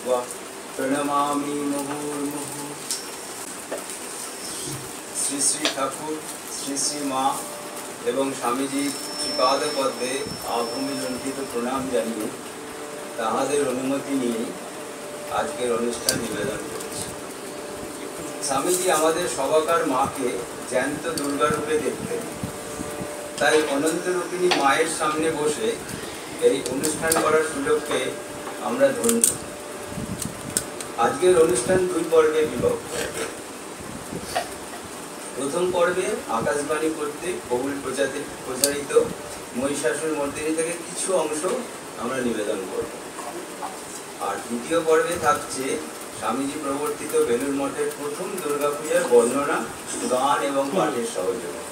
कृत्वा प्रणमामि मुहुर्मुहुः। श्री श्री ठाकुर श्री श्री माँ एवं स्वामीजी श्रीपादपद्मे आभूमि लुंठित प्रणाम जानिए ताहादेर अनुमति निये आजकेर अनुष्ठान निवेदन करेছি। स्वामीजी आमादेर सबाकार माँ के জ্যান্ত दुर्गा रूपे देखते তাই অনন্ত রূপিণী মায়ের সামনে বসে এই অনুষ্ঠান করার সুযোগ পেয়ে আমরা ধন্য। আজকের অনুষ্ঠান দুই পর্বে বিভক্ত। প্রথম পর্বে আকাশবাণী কর্তৃক বহুল প্রচারিত মহিষাসুর মর্দিনী থেকে কিছু অংশ আমরা নিবেদন করব। আর দ্বিতীয় পর্বে থাকছে স্বামীজি প্রবর্তিত বেলুড় মঠের প্রথম দুর্গাপূজার বর্ণনা, গান এবং পাঠের সহযোগে।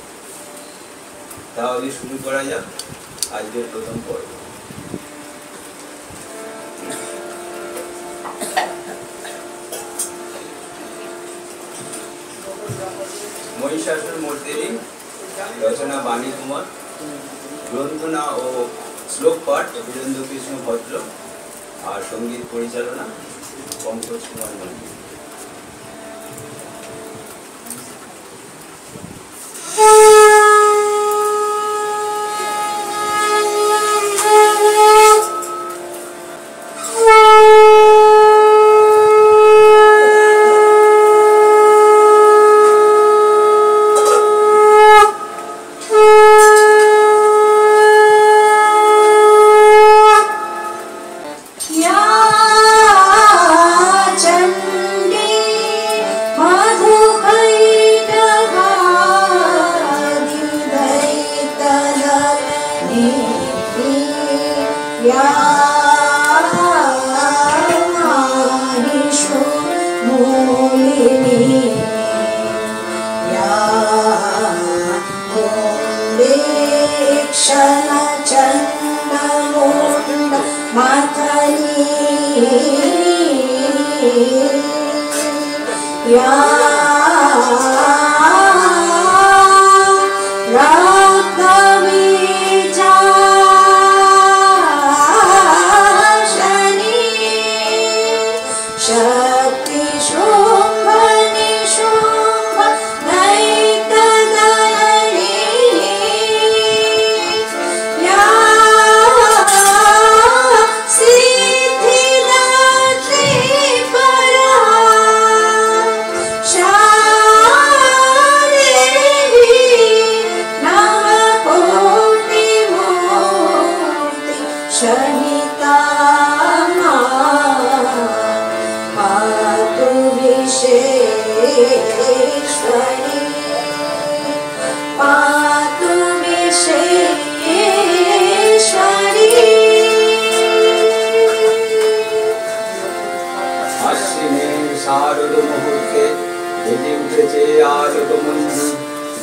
তাহলে শুরু করা যাক আজকের প্রথম পর্ব। মহিষাসুর মর্দিনী রচনা বাণী কুমার, গ্রন্থনা ও শ্লোক পাঠ বীরেন্দ্র কৃষ্ণ ভদ্র, আর সঙ্গীত পরিচালনা পঙ্কজ কুমার মন্ডল।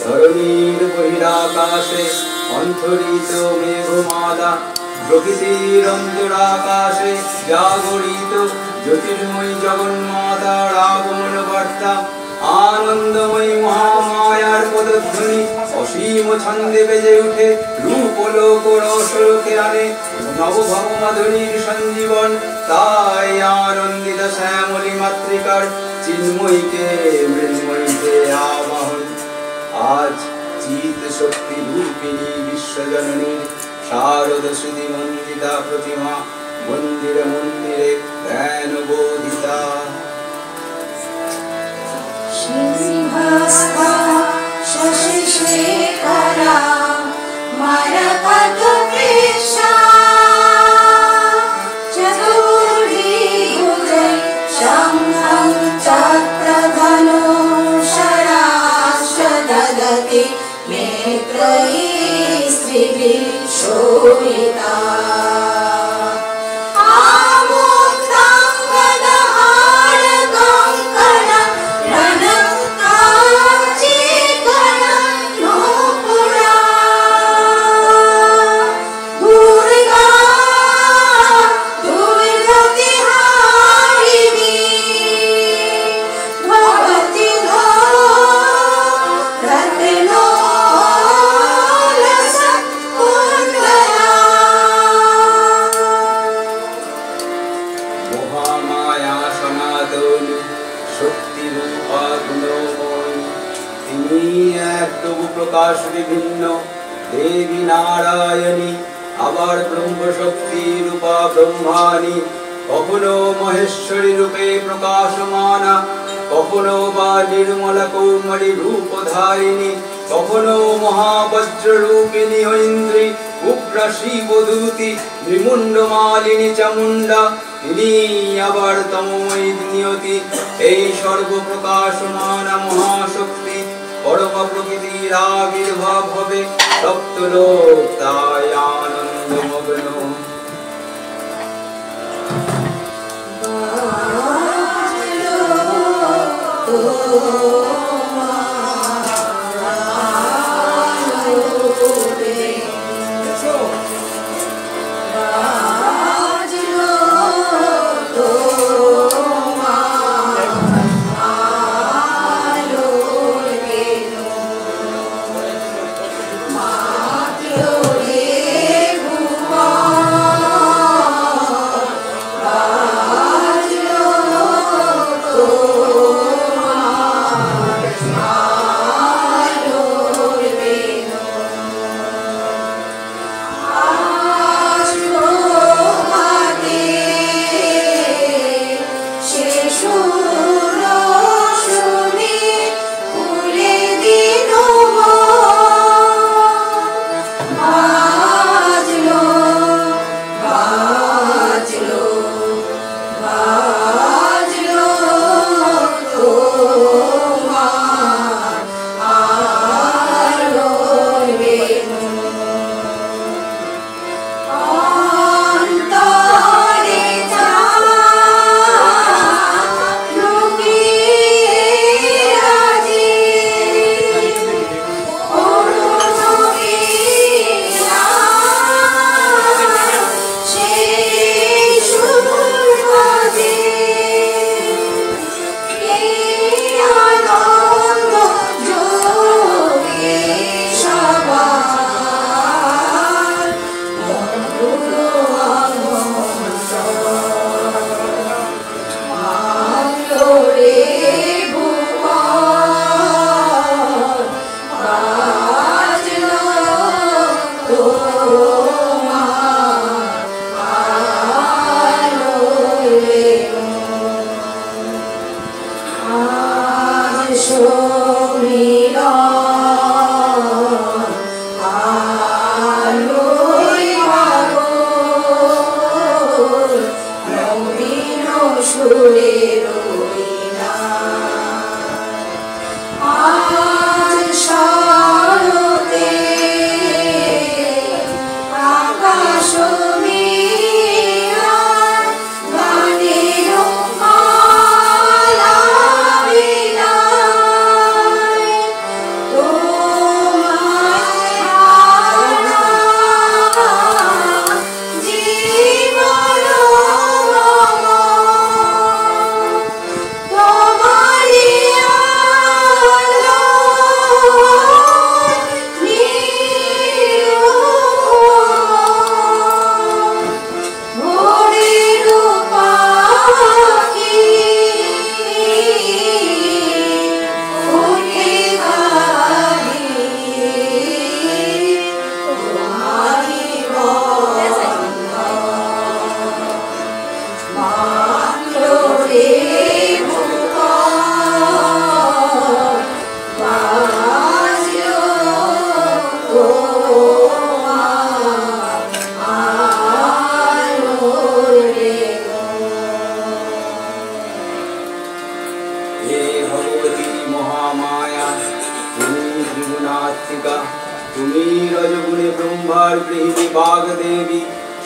ধরণীর বহিরাকাশে অন্তরিত মেঘমালা, প্রকৃতির অন্তরাকাশে জাগরিত জ্যোতির্ময়ী জগন্মাতার আগমন বার্তা, আনন্দময়ী মহামায়ার পদধ্বনি অসীম ছন্দে বেজে উঠে রূপলোক রসলোকে আনে নবভব মাধুরীর সঞ্জীবন। তাই আনন্দিত শ্যামলী মাতৃকার চিন্ময়ীকে মৃন্ময়ীতে আবাহন। আজ চিত শক্তি রূপিণী বিশ্বজননীর শারদ স্মৃতি মন্দিতা প্রতিমা মন্দিরে মন্দিরে ধ্যান বোধিতা। সিংহস্থা শশিশেখরা মরকত কৃষ্ণা চতুর্ভুজে শঙ্খং চক্রধনু শরাশদদতি নেত্রয়ী স্ত্রীভিঃ শোভিতা। আমুক্তাঙ্গদহার তিনি এক তবু প্রকাশ বিভিন্ন দেবী নারায়ণী, আবার ব্রহ্মশক্তি রূপা ব্রহ্মাণী, কখনো মহেশ্বরী রূপে প্রকাশমানা, কখনো বা নির্মলা কৌমারী রূপধারিণী, কখনো মহাবজ্র রূপিণী ঐন্দ্রী, উগ্রা শিবদূতি ত্রিমুণ্ডমালিনী চামুণ্ডা, তিনি আবার তমোময়ী নিয়তি, এই সর্বপ্রকাশমানা মহাশক্তি পরম প্রকৃতির আবির্ভাব হবে, সপ্তলোক তাই আনন্দমগ্ন। তুমি রজগুণে ব্রহ্মার গৃহিণী বাগদেবী,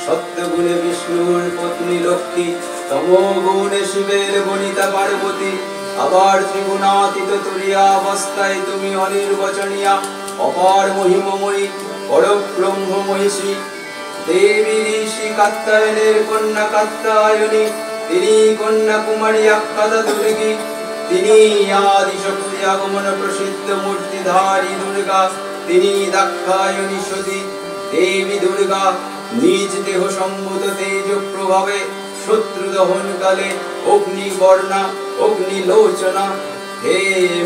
সত্যগুণে বিষ্ণুর পত্নী লক্ষ্মী, তমোগুণে শিবের বনিতা পার্বতী, আবার ত্রিগুণাতীত তুরীয়াবস্থায় তুমি অনির্বচনীয়া অপার মহিমময়ী পরব্রহ্ম মহিষী। দেবী ঋষি কাত্যায়নের কন্যা কাত্যায়নী, তিনি কন্যা কুমারী আখ্যাতা দুর্গী, তিনি আদি শক্তি আগমন প্রসিদ্ধ মূর্তিধারী দুর্গা, তিনি দাক্ষায়ণী সতী। দেবী দুর্গা নিজ দেহ সম্ভূত তেজ প্রভাবে শত্রু দহন কালে অগ্নিবর্ণা অগ্নিলোচনা। হে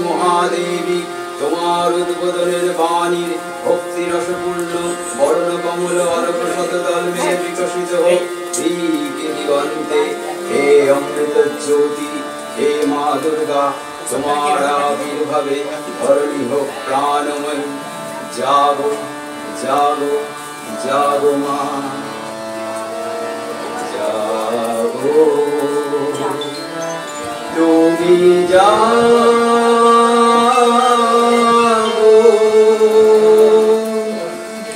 মহাদেবী, তোমার উদ্বোধনের বাণীর ভক্তি রসপূর্ণ বর্ণ কমল অরক শতদল মেয়ে বিকশিত হোক দিগন্তে। হে অমৃত জ্যোতি, হে মা দুর্গা, তোমার আবির্ভাবে ধরণী হোক প্রাণময়ী। জাগো জাগো জাগো মা, জাগো তুমি জাগো,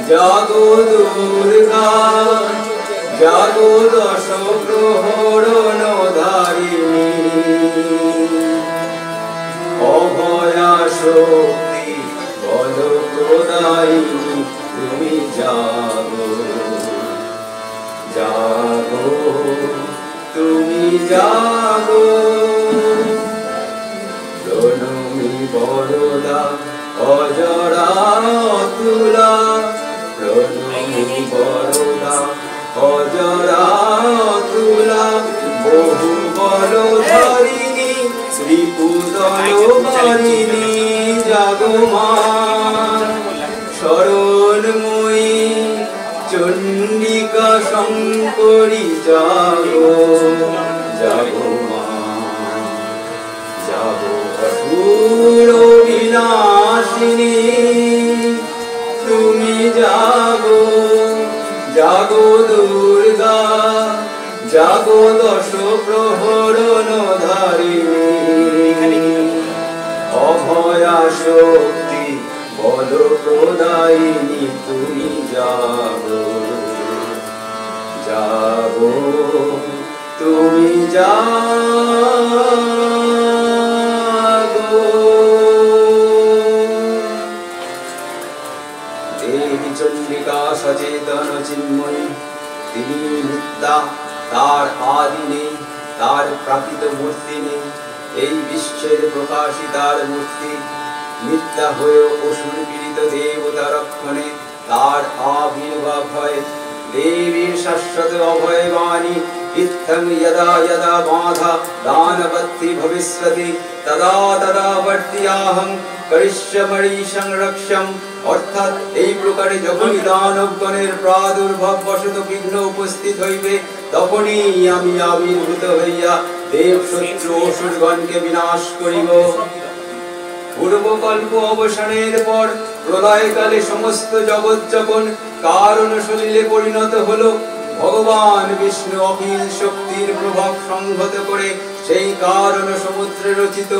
জাগো দুর্গা, জাগো দশ প্রহরণ ধারিণী। অভয়া শক্তি বল প্রদায়িনী, তুমি জাগো জাগো, তুমি জাগো। প্রণমী বরদা অজরা তুলা, প্রণমী বরদা অজরা তুলা। বহু বল ধারিণী রিপুদল বারিণী, জাগো মা। শরণময়ী চণ্ডিকা শঙ্করী, জাগো জাগো মা, জাগো অসুর বিনাশিনী, তুমি জাগো জাগো দুর্গা, জাগো দশ প্রহরণ ধারিণী। অভয়া শক্তি বল প্রদায়িনী, তুমি জাগো জাগো, তুমি জাগো। দেবী চণ্ডিকা সচেতন চিন্ময়ী, তিনি নিত্যা, তার আদি নেই, তার প্রাকৃত মূর্তি নেই। এই বিশ্বের প্রকাশিতার মূর্তি নিত্যা হয়েও অসুর পীড়িত দেবতা রক্ষণে তার আবির্ভাব হয়। দেবীর শাশ্বত অভয় বাণী, ইত্থং যদা যদা বাধা দানবত্তি ভবিষ্যতি, তদা তদা বর্তিয়াহং করিষ্যামি সংরক্ষম। অর্থাৎ এই প্রকারে যখনই দানবগণের প্রাদুর্ভাব বশত বিঘ্ন উপস্থিত হইবে, তখনই আমি আবির্ভূত হইয়া দেব শত্রু অসুরগণকে বিনাশ করিব। পূর্বকল্প অবসানের পর প্রলয়কালে সমস্ত জগৎ যখন কারণ সলিলে পরিণত হলো, ভগবান বিষ্ণু অখিল শক্তির প্রভাব সংহত করে সেই কারণ সমুদ্রে রচিত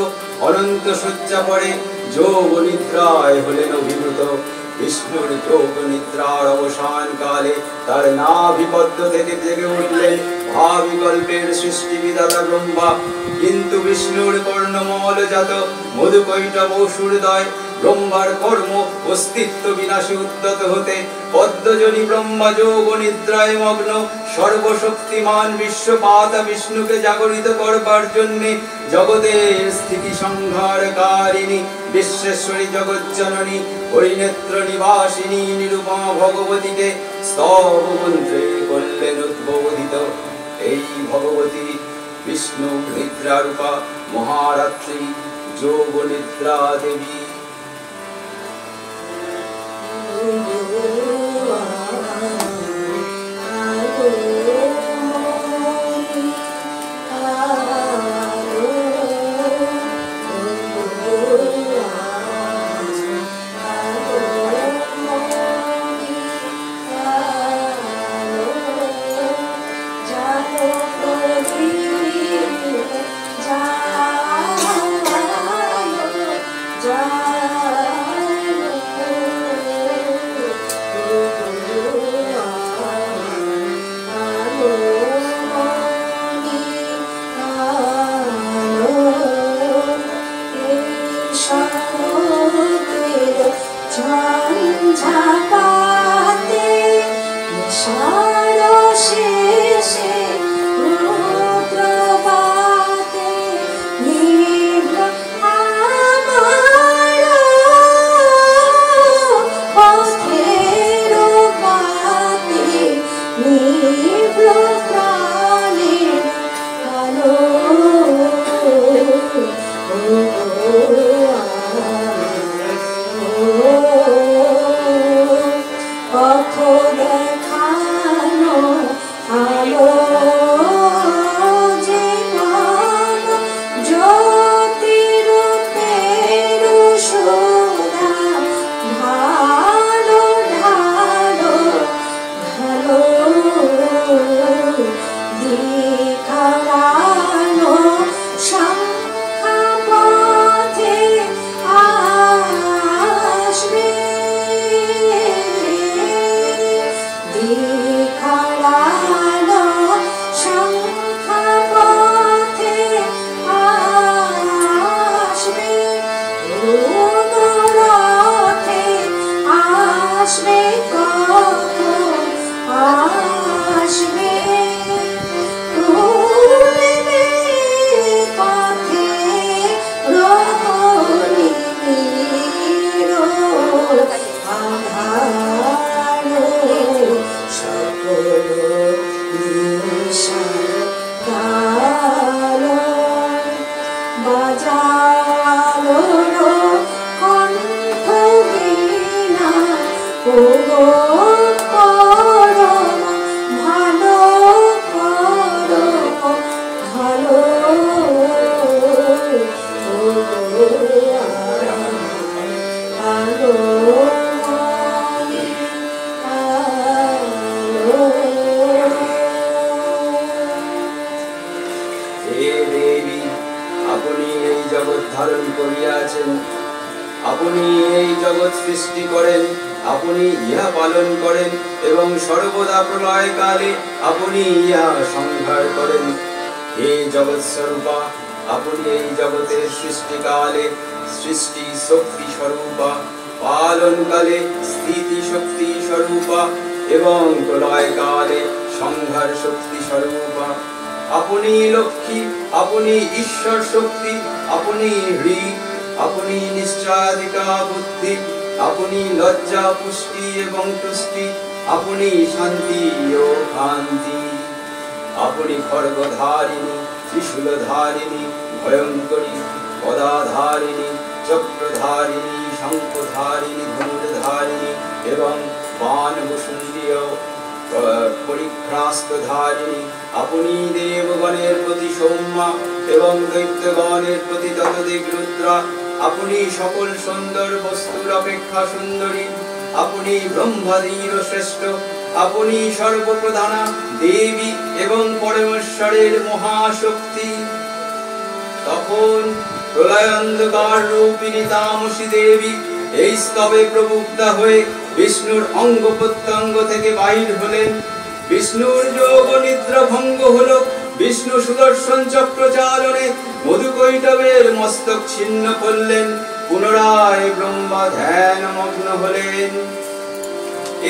অনন্ত শয্যা পরে যোগ নিদ্রায় হলেন অভিভূত। বিষ্ণুর যোগ নিদ্রার অবসান কালে তার নাভিপদ্ম থেকে জেগে উঠলেন ভাবিকল্পের সৃষ্টি বিধাতা ব্রহ্মা। কিন্তু বিষ্ণুর কর্ণমল জাত মধুকৈটব অসুরদয় ব্রহ্মার কর্ম অস্তিত্ব বিনাশে উদ্যত হতে পদ্মজনী ব্রহ্মা যোগ নিদ্রায় মগ্ন। সর্বশক্তিমান বিশ্বপাতা বিষ্ণুকে জাগরিত করবার জন্যে জগতের স্থিতি সংহারকারিণী বিশ্বেশ্বরী জগজ্জননী হরিনেত্র নিবাসিনী নিরূপা ভগবতীকে স্তব মন্ত্রে করলেন উদ্বোধিত। এই ভগবতী বিষ্ণু নিদ্রারূপা মহারাত্রি যোগ নিদ্রা দেবী। जा আলোর কণ্ঠ বীণা ওগো পরম ভালো পরম ভালো আলো জগৎ ধারণ করিয়াছেন, আপনি এই জগৎ সৃষ্টি করেন, আপনি ইহা পালন করেন এবং সর্বদা প্রলয় কালে আপনি ইহা সংহার করেন। হে জগৎ স্বরূপা, আপনি এই জগতের সৃষ্টিকালে সৃষ্টি শক্তি স্বরূপা, পালন কালে স্থিতি শক্তি স্বরূপা এবং প্রলয় কালে সংহার শক্তি স্বরূপা। আপনি লক্ষ্মী, আপনি ঈশ্বর শক্তি, আপনি হৃদ, আপনি নিশ্চয়াধিকা বুদ্ধি, আপনি লজ্জা পুষ্টি এবং তুষ্টি, আপনি শান্তি ও শান্তি। আপনি খড়গধারিণী, ত্রিশূলধারিণী, ভয়ঙ্করী, গদাধারিণী, চক্রধারিণী, শঙ্খধারিণী, ধনুর্ধারিণী এবং বাণভূষুণ্ডীয় পরিক্রাস্তধারিণী। আপনি দেবগণের প্রতি সৌম্যা এবং দৈত্যগণের প্রতি ততোধিক রুদ্রা। আপনি সকল সুন্দর বস্তুর অপেক্ষা সুন্দরী, আপনি ব্রহ্মাদির শ্রেষ্ঠ, আপনি সর্বপ্রধানা দেবী এবং পরমেশ্বরের মহাশক্তি। তখন প্রলয়ান্ধকার রূপিণী তামসী দেবী এই স্তবে প্রবুদ্ধা হয়ে বিষ্ণুর অঙ্গ প্রত্যঙ্গ থেকে বাহির হলেন। বিষ্ণুর যোগ নিদ্রা ভঙ্গ হলো। বিষ্ণু সুদর্শন চক্র চালনে মধুকৈটবের মস্তক ছিন্ন করলেন। পুনরায় ব্রহ্মা ধ্যান মগ্ন হলেন।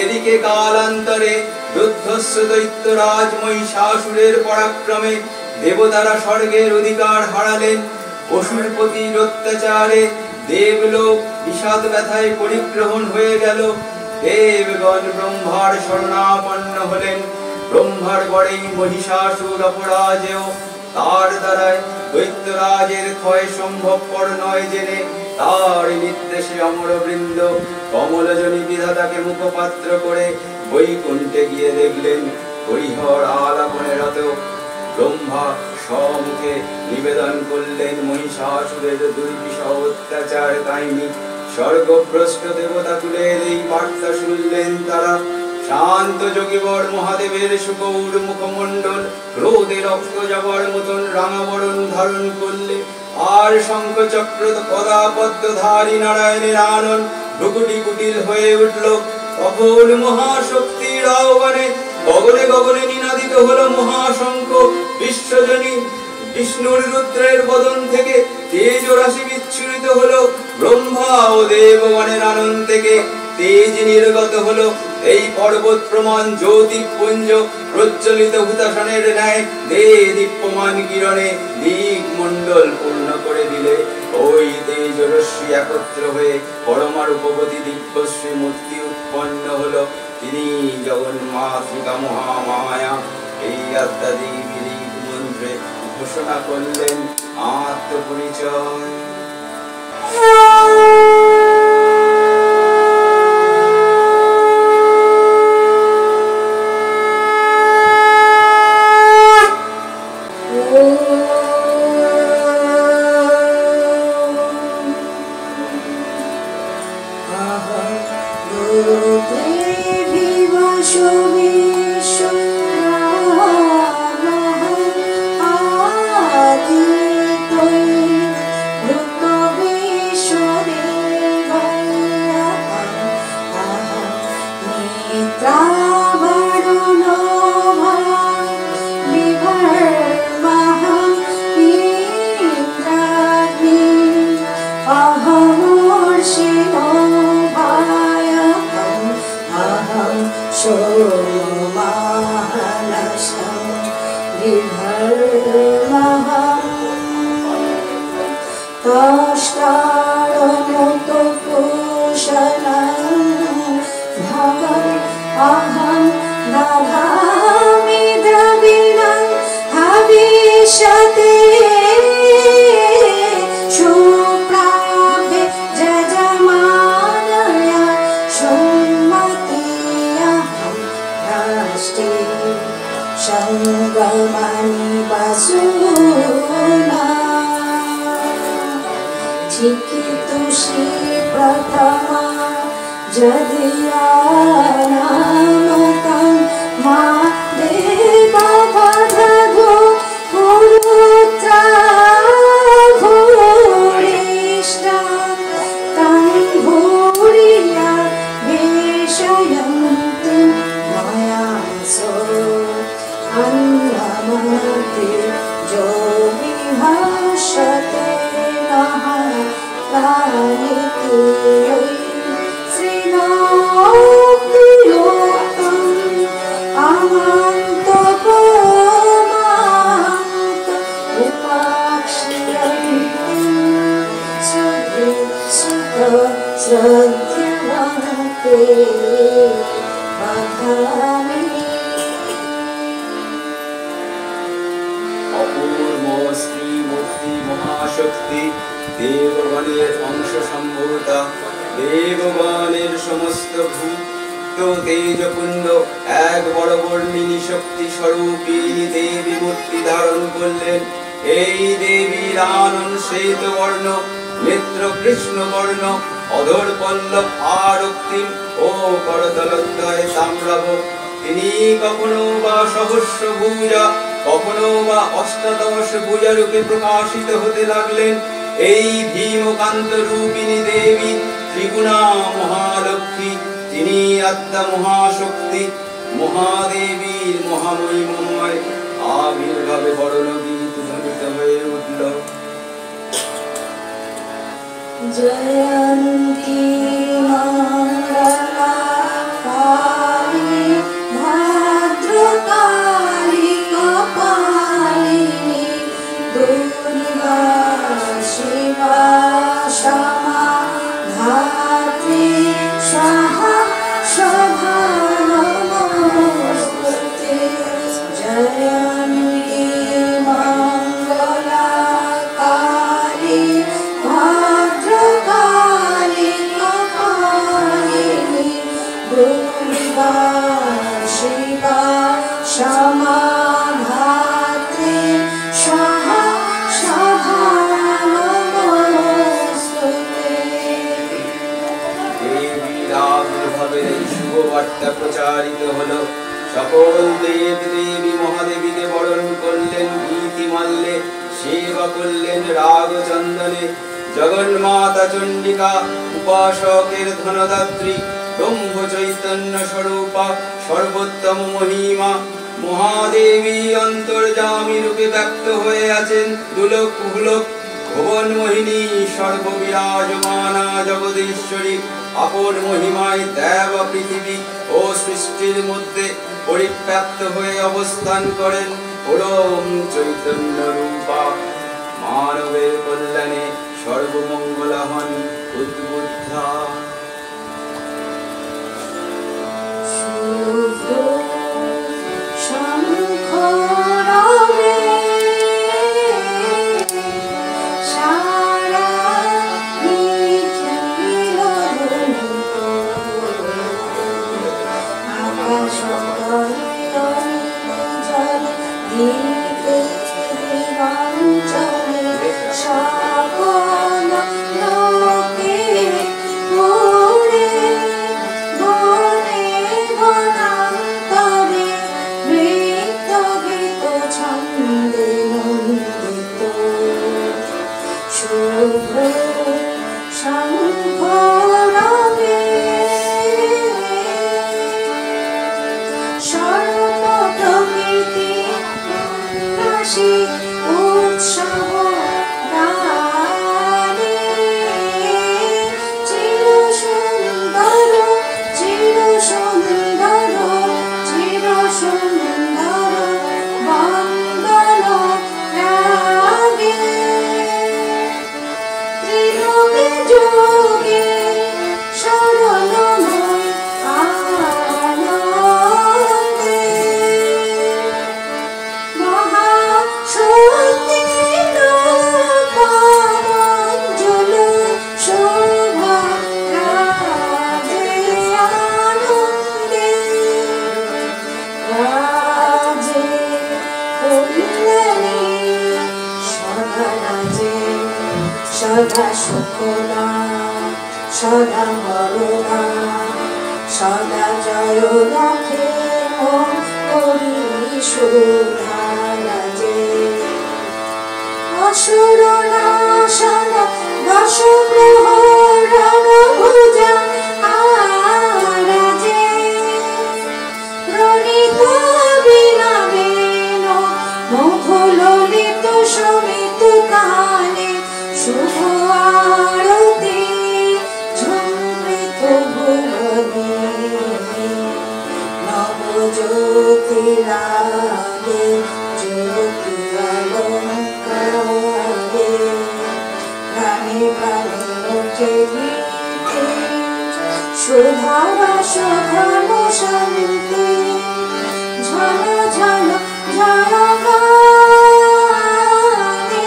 এদিকে কালান্তরে রুদ্ধস্ব দৈত্যরাজ মহিষাসুরের পরাক্রমে দেবতারা স্বর্গের অধিকার হারালেন। অসুরপতির অত্যাচারে দেবলোক বিষাদ ব্যথায় পরিগ্রহণ হয়ে গেল। দেবগণ ব্রহ্মার শরণাপন্ন হলেন। ব্রহ্মার বরেই মহিষাসুর অপরাজেয়, তার দ্বারায় দৈত্যরাজের ক্ষয় সম্ভবপর নয় জেনে তার নির্দেশে অমরবৃন্দ কমলজনী বিধাতাকে মুখপাত্র করে বৈকুণ্ঠে গিয়ে দেখলেন হরিহর আলাপনে রত। ব্রহ্মা সম্মুখে নিবেদন করলেন মহিষাসুরের দুর্বিষহ অত্যাচার কাহিনী। স্বর্গভ্রষ্ট দেবতা কুলের এই বার্তা শুনলেন তারা। শান্ত যোগীবর মহাদেবের সুগৌর মুখমণ্ডল ক্রোধে রক্ত যাবার মতন রাঙাবরণ ধারণ করলে, আর শঙ্খচক্র পদাপদ্মধারী নারায়ণের আনন ভ্রুকুটি কুটিল হয়ে উঠল। তখন মহাশক্তির আহ্বানে গগনে গগনে নিনাদিত হলো মহাশঙ্খ। বিশ্বজনী বিষ্ণুর রুদ্রের বদন থেকে তেজ রাশি বিচ্ছুরিত হলো। ব্রহ্মা ও দেবগণের আনন থেকে তেজ নির্গত হলো। এই পর্বত প্রমাণ জ্যোতিপুঞ্জ প্রজ্বলিত হুতাসনের ন্যায় দীপ্যমান কিরণে দিকমণ্ডল পূর্ণ করে দিলে। ওই তেজ রশ্মি একত্র হয়ে পরমারূপবতী দিব্যশ্রী মূর্তি উৎপন্ন হলো। তিনি জগন্মাতৃকা মহামায়া। এই আদ্যাদেবীর মন্ত্রে ঘোষণা করলেন আত্মপরিচয়। Shut चिकितुषी प्रथमा जदियानामतं मा देवा बधो पुरुत्रा भूरिष्टा तं भूरिया वेशयन्ति मया सो अन्नमति जो विहर्षते नः प्राणिति श्रीनाप्तियोक्तम् अमन्तपोमान्त उपाक्ष्यन्ति श्रद्धवन्ते वदामि। অপূর্ব শ্রীমূর্তি মহাশক্তি দেবগণের অংশ সম্ভূতা দেবগণের সমস্ত ভূত তেজপুঞ্জ এক বড় বর্ণিনী শক্তি স্বরূপিণী দেবী মূর্তি ধারণ করলেন। এই দেবীর আনন শ্বেত বর্ণ, নেত্র কৃষ্ণ বর্ণ, অধর পল্লব আর রক্তিম ও করতলদ্বয় তাম্রভ। তিনি কখনো বা সহস্র ভুজা, কখনো বা অষ্টাদশ ভুজা রূপে প্রকাশিত হতে লাগলেন। এই ভীমকান্ত রূপিণী দেবী ত্রিগুণা মহালক্ষ্মী, তিনি আত্মা মহাশক্তি মহাদেবীর মহামহিমময় আবির্ভাবে বরণ গীত ধ্বনিত হয়ে উঠল। জয়ন্তী মঙ্গলা কালী ভদ্রকালী কপালিনী দুর্গা শিবা क्षमा धात्री स्वाहा शोभा नमोस्तुते जयन्ती मंगला काली भद्रकाली कपालिनी दुर्गा शिवा क्षमा धात्री स्वाहा शोभा বার্তা প্রচারিত হলো। সকল দেব দেবী মহাদেবীকে বরণ করলেন গীতি মাল্যে, সেবা করলেন রাগ চন্দনে। জগন্মাতা চণ্ডিকা উপাসকের ধনদাত্রী, ব্রহ্ম চৈতন্য স্বরূপা, সর্বোত্তম মহিমা মহাদেবী অন্তর্যামী রূপে ব্যক্ত হয়ে আছেন। দুলোক ভুলোক ভুবন মোহিনী সর্ববিরাজমানা জগদীশ্বরী আপন মহিমায় দেব পৃথিবী ও সৃষ্টির মধ্যে পরিব্যাপ্ত হয়ে অবস্থান করেন। পরম চৈতন্য রূপা মানবের কল্যাণে সর্বমঙ্গলা হন উদ্বুদ্ধা। সুখদা সদা বরদা সদা জয় রাখে করি সুধারাজে অসুর নাশন দশ প্রহরণ ভুজা আরাজে প্রণীত বিনা বেন মধুলিত সমিত কালে শুভ আরতি ঝুমৃত ভুবনে নবজ্যোতি লাগে জ্যোতি অলঙ্কারে প্রাণে প্রাণে ওঠে গীতে সুধারস ঘন শান্তি ঝল ঝল ঝল গানে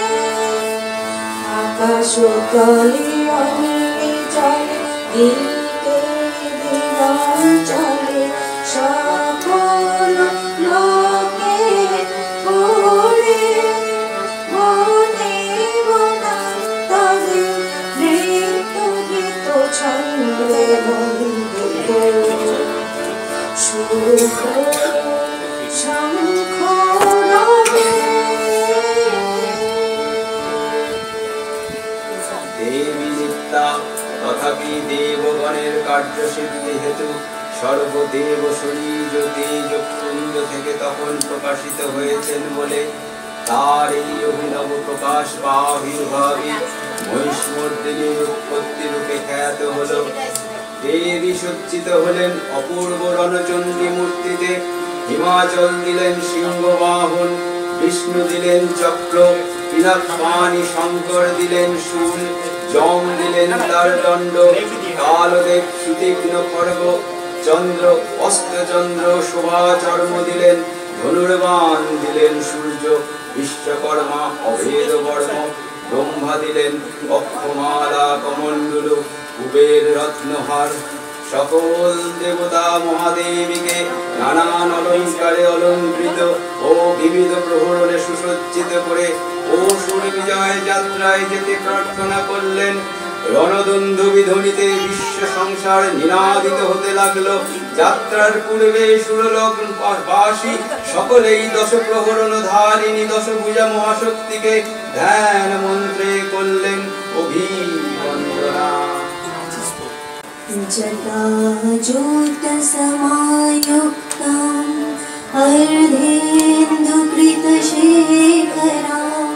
আকাশ তলে অনিলে চলে দিকে দিগঞ্চলে সকল লোকে ওরে মনে বনান্তরে নৃত্য গীত ছন্দে বন্দিত শুভ শঙ্খ রবে দেবী নিত্যা তথাপি দেবগণের কার্যসিদ্ধি হেতু সর্বদেব শরীর তেজপুঞ্জ থেকে তখন প্রকাশিত হয়েছেন বলে তার এই অভিনব প্রকাশ বা আবির্ভাবই মহিষমর্দিনীর উৎপত্তি রূপে খ্যাত হল। দেবী সজ্জিত হলেন অপূর্ব রণচণ্ডী মূর্তিতে, হিমাচল দিলেন সিংহবাহন, বিষ্ণু দিলেন চক্র, পিনাকপাণি শঙ্কর দিলেন শূল, যম দিলেন তার দণ্ড, কালদেব সুতীক্ষ্ণ খড়গ, চন্দ্র অস্তচন্দ্র শোভাচর্ম দিলেন, ধনুর্বাণ দিলেন সূর্য, বিশ্বকর্মা অভেদ বর্ম, ব্রহ্মা দিলেন অক্ষমালা কমণ্ডল, কুবের রত্নহার। সকল দেবতা মহাদেবীকে নানান অলঙ্কারে অলঙ্কৃত ও বিবিধ প্রহরণে সুসজ্জিত করে অসুর বিজয় যাত্রায় যেতে প্রার্থনা করলেন। রণদুন্দুভি ধ্বনিতে বিশ্ব সংসার নিনাদিত হতে লাগলো। যাত্রার পূর্বে সুরলোকবাসী সকলেই দশ প্রহরণ ধারিণী দশভুজা মহাশক্তিকে ধ্যান মন্ত্রে করলেন অভিবন্দনা। जटाजूटसमायुक्ताम् अर्धेन्दुकृतशेखराम्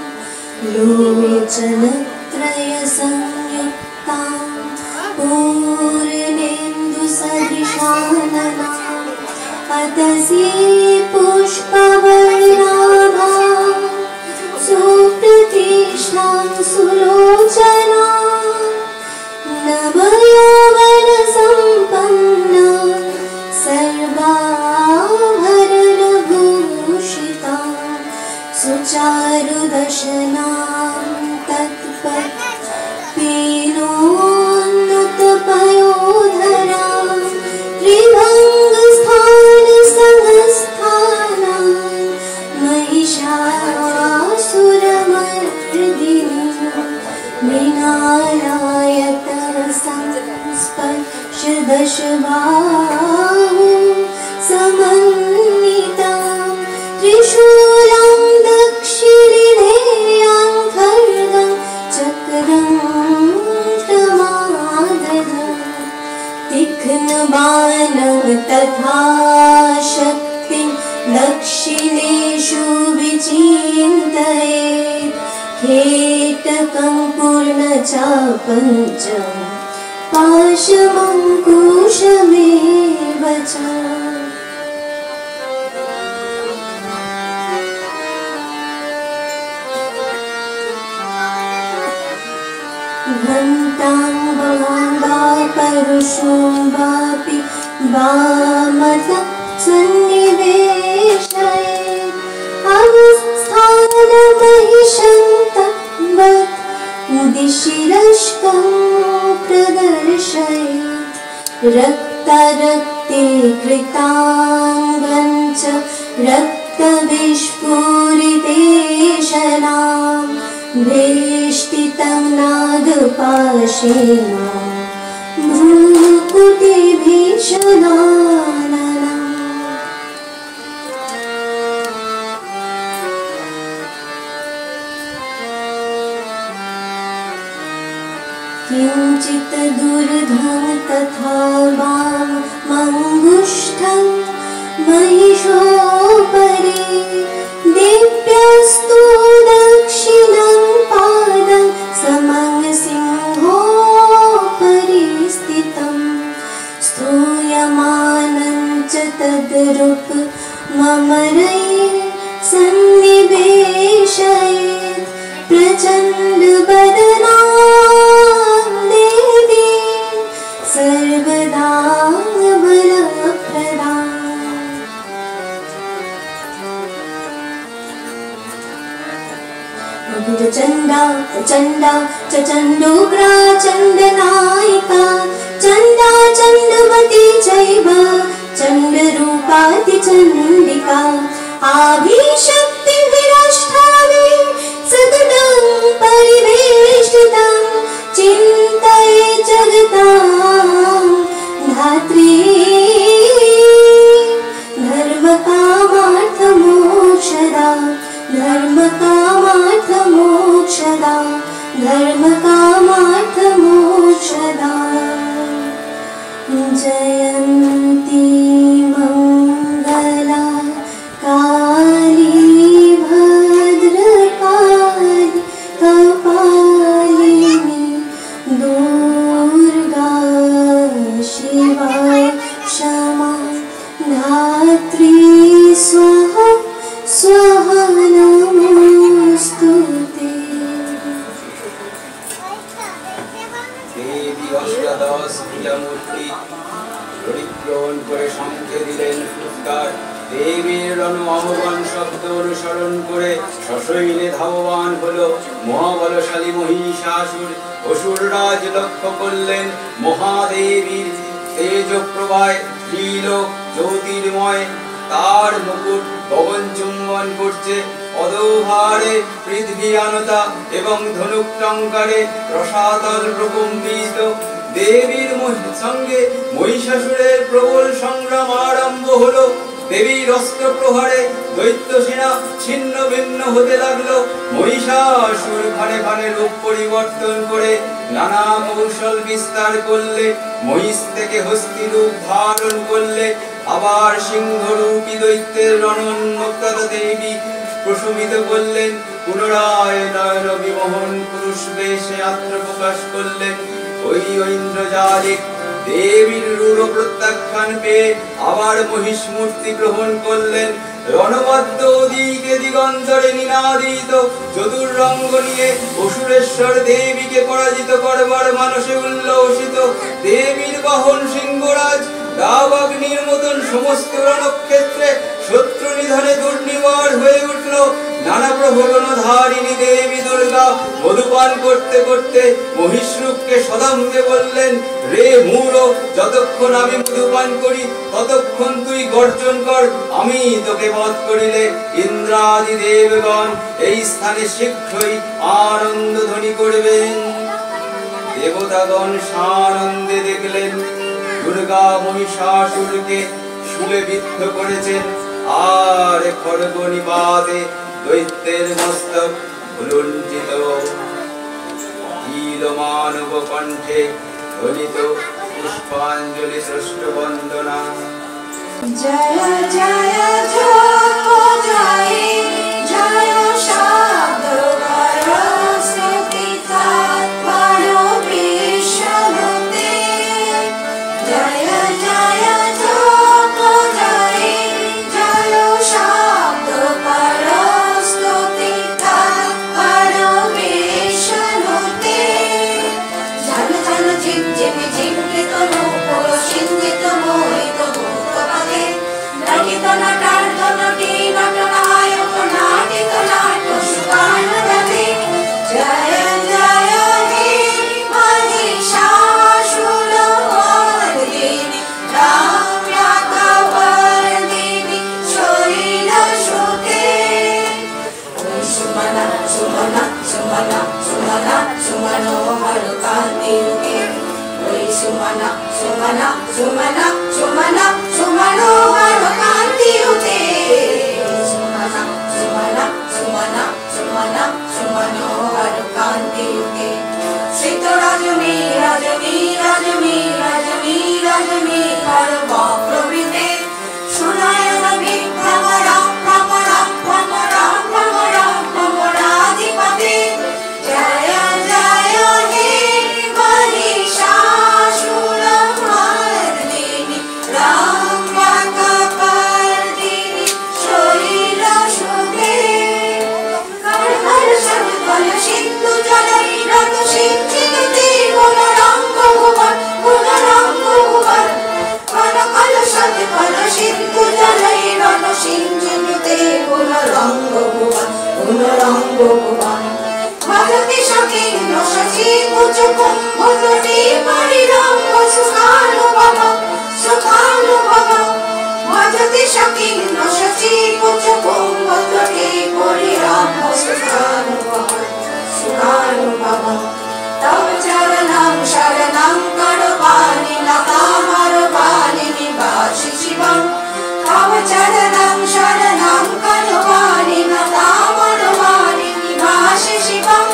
लोचनत्रयसंयुक्ताम् पूर्णेन्दुसदृशाननाम् अतसी पुष्पवर्णाभाम् सुप्रतिष्ठां सुलोचनाम् नवयौवनसम्पन्ना सर्वाभरणभूषिता सुचारुदशनां तत्पत्पीनोन्नतपयोधरा त्रिभङ्गस्थानसंस्थाना महिषासुरमर्दिनी मृणालायत संस्पर्शदशबाहु समन्विता त्रिशूलं दक्षिणेयां खड्गं चक्रं प्रमादधं तीक्ष्णबाणं तथा शक्तिं दक्षिणेषु विचिन्तयेत् खेटकं पूर्णचापञ्च पाशमङ्कुशमेव च घण्टां वा परुषं वापि वामतं सन्निवेशयेत् अवस्थानमहिषन्तवत् दिशिरश्कं प्रदर्शयेत् रक्तरक्ते कृताङ्गं च रक्तविस्फुरितेशनां वेष्टितं नागपाशेन भ्रूकुटिभीषणाननम् किञ्चित् दूरधं तथा वाममङ्गुष्ठं महिषोपरि दिव्यस्तु दक्षिणं पादं समङ्गसिंहोपरि स्थितं स्तूयमानं च तद्रूपममरैः सन्निवेशयेत् प्रचण्डवदना देवी सर्वदा बलप्रदा चण्डा चण्डा च चण्डोग्रा चण्डनायिका चण्डा चण्डवती चैव चण्डरूपाति चण्डिका आभिशक्तिभिरष्टादि सततं परिवेष्टितं चिन्तये जगतां धात्री धर्मकामार्थमोक्षदा धर्मकामार्थमोक्षदा धर्मकामार्थमोक्षदा जयन्ती मङ्गला काली भद्रकाली कपालिनी दुर्गा शिवा क्षमा धात्री स्वाहा स्वाहा नमोस्तुते। देवी अष्टादश क्रियामूर्ति পরিক্রমণ করে শঙ্খে দিলেন ফুৎকার। দেবীর আহ্বান শব্দ অনুসরণ করে সশৈলে ধাবমান হলো মহাবলশালী মহিষাসুর। অসুররাজ লক্ষ্য করলেন মহাদেবীর তেজ প্রভায় ত্রিলোক জ্যোতির্ময়, তার মুকুট গগন চুম্বন করছে। অদৌভারে পৃথিবী আনতা এবং ধনুক টঙ্কারে রসাতল প্রকম্পিত। দেবীর সঙ্গে মহিষাসুরের প্রবল সংগ্রাম আরম্ভ হলো। দেবীর অস্ত্র প্রহারে দৈত্য সেনা ছিন্ন ভিন্ন হতে লাগলো। মহিষাসুর ক্ষণে ক্ষণে রূপ পরিবর্তন করে নানা কৌশল বিস্তার করলে। মহিষ থেকে হস্তি রূপ ধারণ করলে, আবার সিংহরূপী দৈত্যের রণন্মুক্তা দেবী প্রশমিত করলেন। পুনরায় নয়ন বিমোহন পুরুষ বেশে আত্মপ্রকাশ করলেন। ওই ঐন্দ্রজালিক দেবীর রূঢ় প্রত্যাখ্যান পেয়ে আবার মহিষ মূর্তি গ্রহণ করলেন। রণবদ্ধ দিকে দিগন্তরে নিনাদিত চতুর্রঙ্গ নিয়ে অসুরেশ্বর দেবীকে পরাজিত করবার মানসে উল্লসিত। দেবীর বাহন সিংহরাজ দাবাগ্নির মতন সমস্ত রণক্ষেত্রে শত্রু নিধনে দুর্নিবার হয়ে উঠল। নানা প্রহরণধারিণী দেবী দুর্গা মধুপান করতে করতে মহিষরূপকে সদম্ভে বললেন, রে মূঢ়, যতক্ষণ আমি মধুপান করি ততক্ষণ তুই গর্জন কর, আমি তোকে বধ করিলে ইন্দ্রাদি দেবগণ এই স্থানে শীঘ্রই আনন্দ ধ্বনি করবেন। দেবতাগণ সানন্দে দেখলেন দুর্গা মহিষাসুরকে শূলে বিদ্ধ করেছেন, আর খড়গ নিপাতে দৈত্যের মস্তক ভুলুণ্ঠিত। নীল মানব কণ্ঠে ধ্বনিত পুষ্পাঞ্জলি শ্রেষ্ঠ বন্দনা। জয় জয় জয় জয় শব্দ করস্তুতিতা বড় বিশ্বতে। জয় জয় জয় জয় শব্দ করস্তুতিতা বড় বিশ্বতে। ঝল ঝল ঝিম ঝিম ঝিমৃত রূপ সিঞ্জিত মোহিত ভূতপদে নাটিত নাটার্ধ নটি নটনায়ক নাটিত নাট্য सुमन सुमन सुमन सुमन सुमनोहर कान्तियुते सुमन सुमन सुमन सुमन सुमनोहर कान्तियुते श्रित रजनी रजनी रजनी रजनी रजनी करवा प्रभृते सुनयन भ्रमरा भ्रमरा भ्रमरा भ्रमरा भ्रमराधिपते जय जय हे महिषासुरमर्दिनि रम्यकपर्दिनि शैलसुते करहर सर्वबल सिन्धु जलैरत सिञ्चिनुते गुणरङ्गभुवन गुणरङ्गभुवन कनकल सर्वबल सिन्धु जलैरत सिञ्चिनुते गुणरङ्गभुवन गुणरङ्गभुवन भजति सखिन्न शचि कुचकुम्भतटी परिरम्भ सुखानुभव सुखानुभव भजति सखिन्न शचि कुचकुम्भतटी परिरम्भ सुखानुभव सुखानुभव तव चरणं शरणं करवाणि लतामरवाणि निवासि शिवं तव चरणं शरणं करवाणि लतामरवाणि निवासि शिवं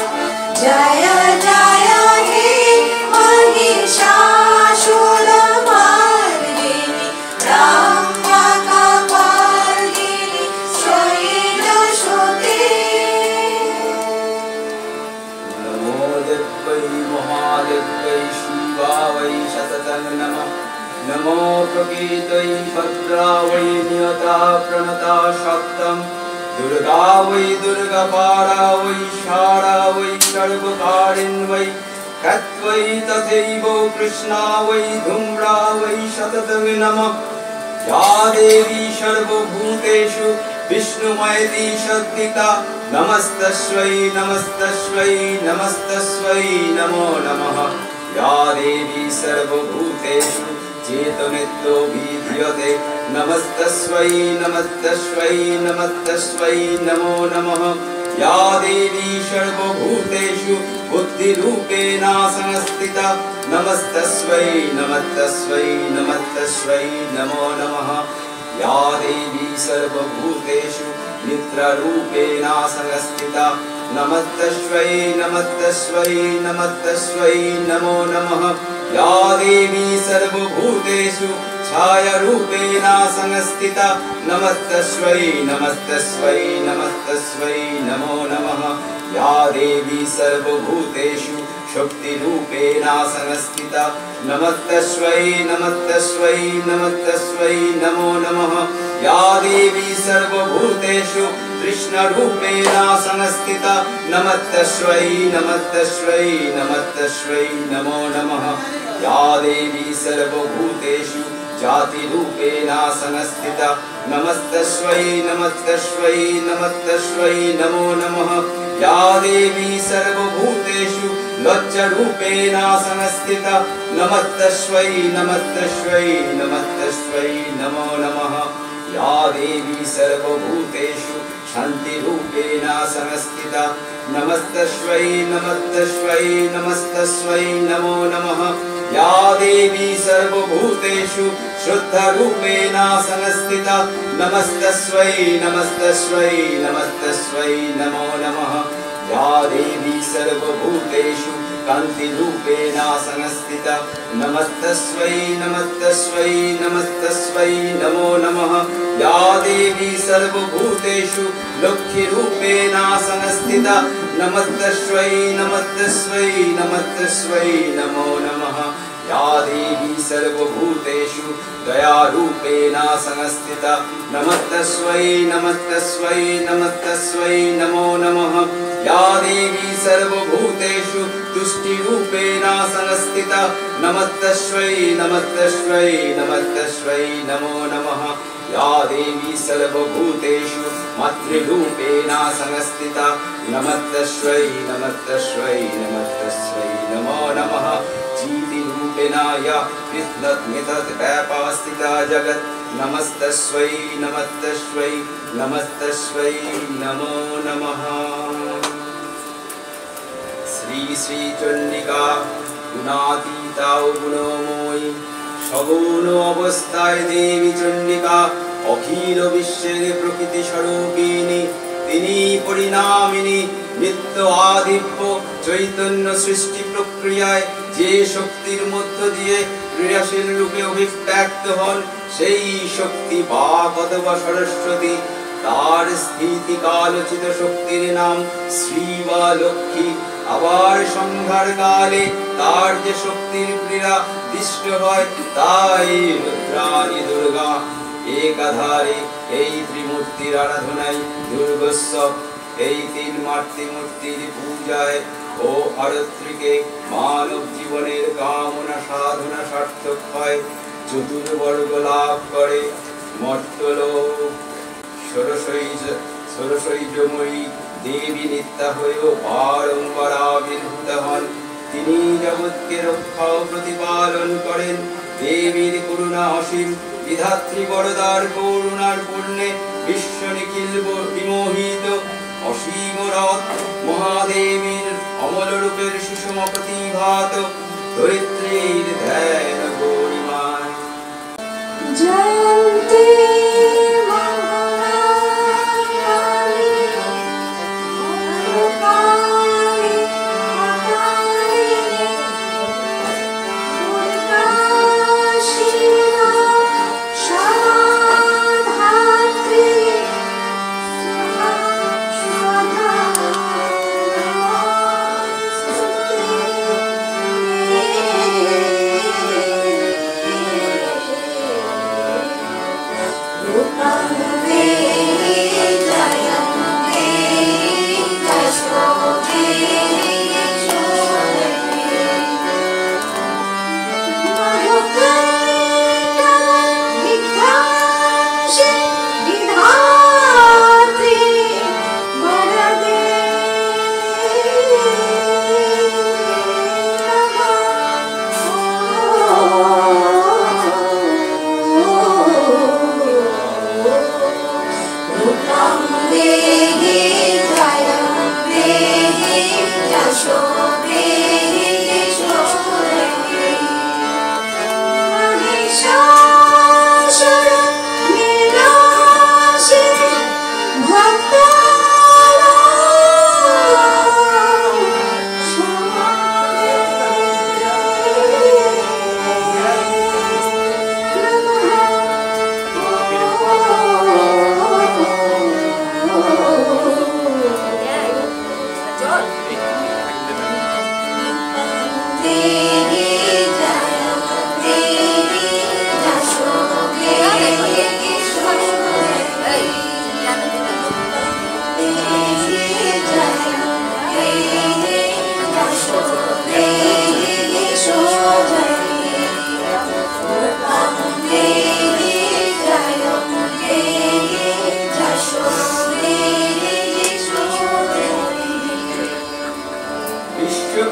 जय जय हे महिषासुरमर्दिनि रम्यकपर्दिनि शैलसुते नमो देव्यै महादेव्यै शिवायै सततं नमः नमो प्रकृत्यै भद्रायै नियता प्रणता शक्तं दुर्गा वै दुर्गापारा वै शारा वै सर्वकारिण्यै खत्वै तथैव कृष्णा वै धूम्रा वै सततं नमः या देवी सर्वभूतेषु विष्णुमयति शक्तिता नमस्तस्यै नमस्तस्यै नमस्तस्यै नमो नमः या देवी सर्वभूतेषु चेतनित्यो विधीयते नमस्तस्यै नमस्तस्यै नमस्तस्यै नमो नमः या देवी सर्वभूतेषु बुद्धिरूपेण संस्थिता नमस्तस्यै नमस्तस्यै नमस्तस्यै नमो नमः या देवी सर्वभूतेषु निद्रारूपेण संस्थिता नमस्तस्यै नमस्तस्यै नमस्तस्यै नमो नमः या देवी सर्वभूतेषु छायारूपेण संस्थिता नमस्तस्यै नमस्तस्यै नमस्तस्यै नमो नमः या देवी सर्वभूतेषु शक्तिरूपेण संस्थिता नमस्तस्यै नमस्तस्यै नमस्तस्यै नमो नमः या देवी सर्वभूतेषु कृष्णरूपेण संस्थिता नमस्तस्यै नमस्तस्यै नमस्तस्यै नमो नमः या देवी सर्वभूतेषु जातिरूपेण संस्थिता नमस्तस्यै नमस्तस्यै नमस्तस्यै नमो नमः या देवी सर्वभूतेषु लज्जरूपेण संस्थिता नमस्तस्यै नमस्तस्यै नमस्तस्यै नमो नमः या देवी सर्वभूतेषु शान्तिरूपेण संस्थिता नमस्तस्यै नमस्तस्यै नमस्तस्यै नमो नमः या देवी सर्वभूतेषु शुद्धरूपेण संस्थिता नमस्तस्यै नमस्तस्यै नमस्तस्यै नमो नमः या देवी सर्वभूतेषु कान्तिरूपेण संस्थिता नमस्तस्यै नमस्तस्यै नमस्तस्यै नमो नमः या देवी सर्वभूतेषु लक्ष्मीरूपेण संस्थिता नमस्तस्यै नमस्तस्यै नमस्तस्यै नमो नमः या देवी सर्वभूतेषु दयारूपेण संस्थिता नमस्तस्यै नमस्तस्यै नमस्तस्यै नमो नमः या देवी सर्वभूतेषु तुष्टिरूपेण संस्थिता नमस्तस्यै नमस्तस्यै नमस्तस्यै नमो नमः या देवी सर्वभूतेषु मातृरूपेण संस्थिता नमस्तस्यै नमस्तस्यै नमस्तस्यै नमो नमः चीतिरूपेण या व्यापास्थिता जगत् नमस्तस्यै नमस्तस्यै नमस्तस्यै नमो नमः श्री श्री चंडिका গুণাতীতা ও গুণময়ী, সগুণ অবস্থায় দেবী চণ্ডিকা, অখিল বিশ্বের প্রকৃতি স্বরূপিণী। তিনি পরিণামিনী, নিত্য আদিব্য চৈতন্য সৃষ্টি প্রক্রিয়ায় যে শক্তির মধ্য দিয়ে ক্রিয়াশীল রূপে অভিব্যক্ত হন, সেই শক্তি বাক অথবা সরস্বতী। তার স্থিতিকালোচিত শক্তির নাম শ্রী বা লক্ষ্মী। আবার সংহার কালে তার যে শক্তির ক্রীড়া দৃষ্ট হয়, তাই রুদ্রাণী দুর্গা। একাধারে এই ত্রিমূর্তির আরাধনায় দুর্গোৎসব, এই তিন মাতৃমূর্তির পূজায় ও আরত্রিকে মানব জীবনের কামনা সাধনা সার্থক হয়, চতুর্বর্গ লাভ করে মর্ত্যলোক। ষোড়শৈজময়ী দেবী নিত্যা হয়েও বারংবার আবির্ভূত হন। তিনি জগৎকে রক্ষা ও প্রতিপালন করেন। দেবীর করুণা অসীম, বিধাত্রী বরদার করুণার পূর্ণে বিশ্ব নিখিল বিমোহিত। অসীম রথ মহাদেবীর অমল রূপের সুষম প্রতিভাত, ধরিত্রীর ধ্যান গরিমায়। জয়ন্তী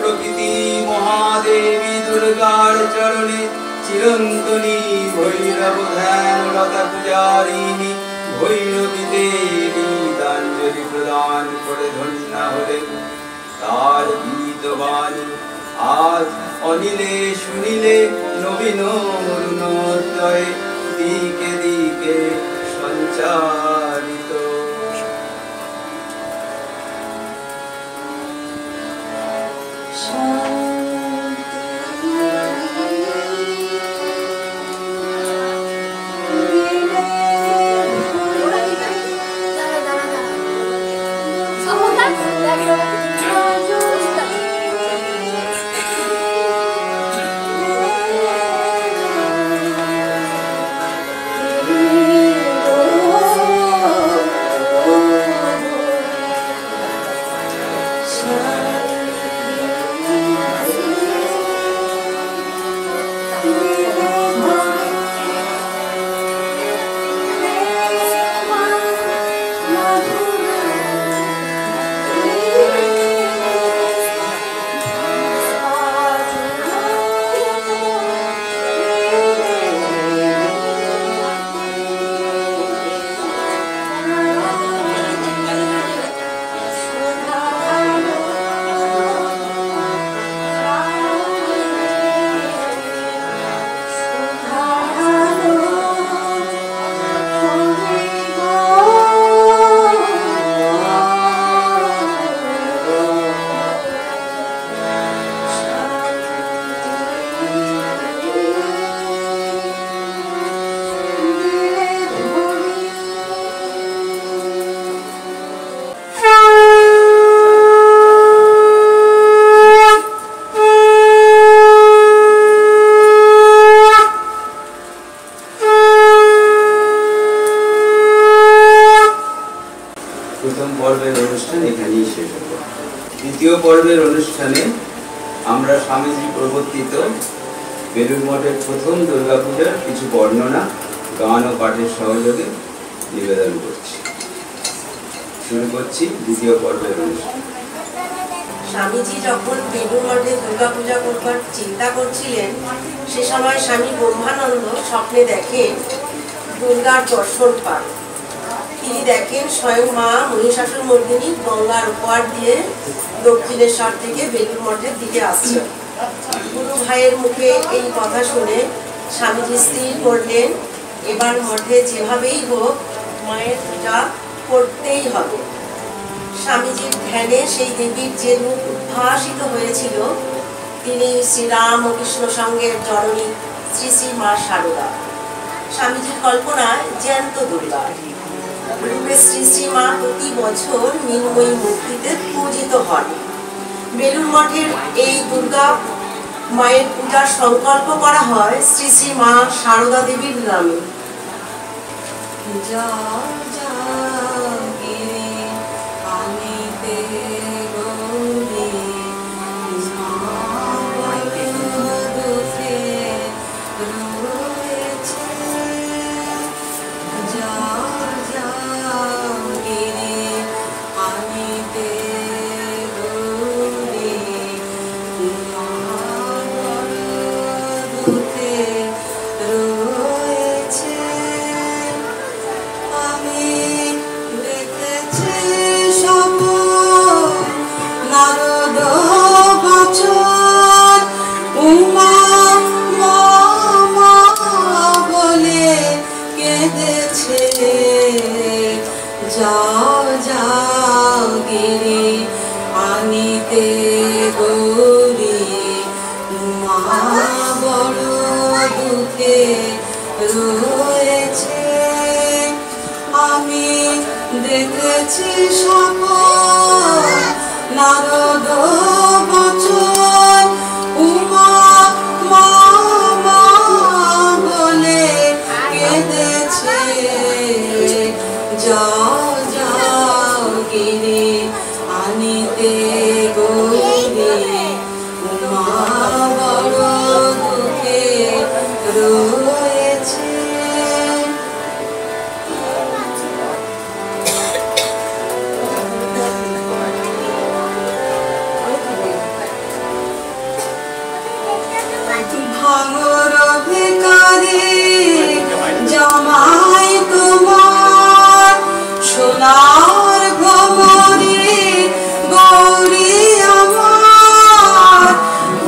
প্রকৃতি মহাদেবী দুর্গার চরণে চিরন্তনী ভৈরব ধ্যান লতা পূজারিণী ভৈরবী দেবী গীতাঞ্জলি প্রদান করে ধন্যা হলেন। তার গীতবাণী আজ অনিলে শুনিলে নবীন অরুণোদয়ে দিকে দিকে সঞ্চারিত। Oh পর্বের অনুষ্ঠানে আমরা স্বামীজি প্রবর্তিত বেলুড় মঠের প্রথম দুর্গাপূজার কিছু বর্ণনা গান ও পাঠের সহযোগে নিবেদন করছি। শুরু করছি দ্বিতীয় পর্বের অনুষ্ঠান। স্বামীজি যখন বেলুড় মঠে দুর্গাপূজা করবার চিন্তা করছিলেন, সে সময় স্বামী ব্রহ্মানন্দ স্বপ্নে দেখেন দুর্গার দর্শন পান। তিনি দেখেন স্বয়ং মা মহিষাসুর মর্দিনী গঙ্গার উপহার দিয়ে দক্ষিণেশ্বর থেকে বেলুড় মঠের দিকে আসছেন। গুরু ভাইয়ের মুখে এই কথা শুনে স্বামীজি স্থির করলেন, এবার মঠে যেভাবেই হোক মায়ের পূজা করতেই হবে। স্বামীজির ধ্যানে সেই দেবীর যে রূপ উদ্ভাসিত হয়েছিল, তিনি শ্রীরাম ও কৃষ্ণ সঙ্গের জননী শ্রী শ্রী মা শারদা। স্বামীজির কল্পনায় জ্যান্ত দুর্গা রূপে শ্রী শ্রী মা প্রতি বছর মৃন্ময়ী মূর্তিতে পূজিত হন। বেলুড় মঠের এই দুর্গা মায়ের পূজার সংকল্প করা হয় শ্রী শ্রী মা শারদা দেবীর নামে। দেখেছি সকল নারদ বচন, উমা মা মা বলে কেঁদেছে। যাও যাও গিরি আনিতে গৌরী, উমা বড় দুঃখে রয়েছে। ভাঙর ভিখারি জামাই তোমার, সোনার ভ্রমরে গৌরী আমার।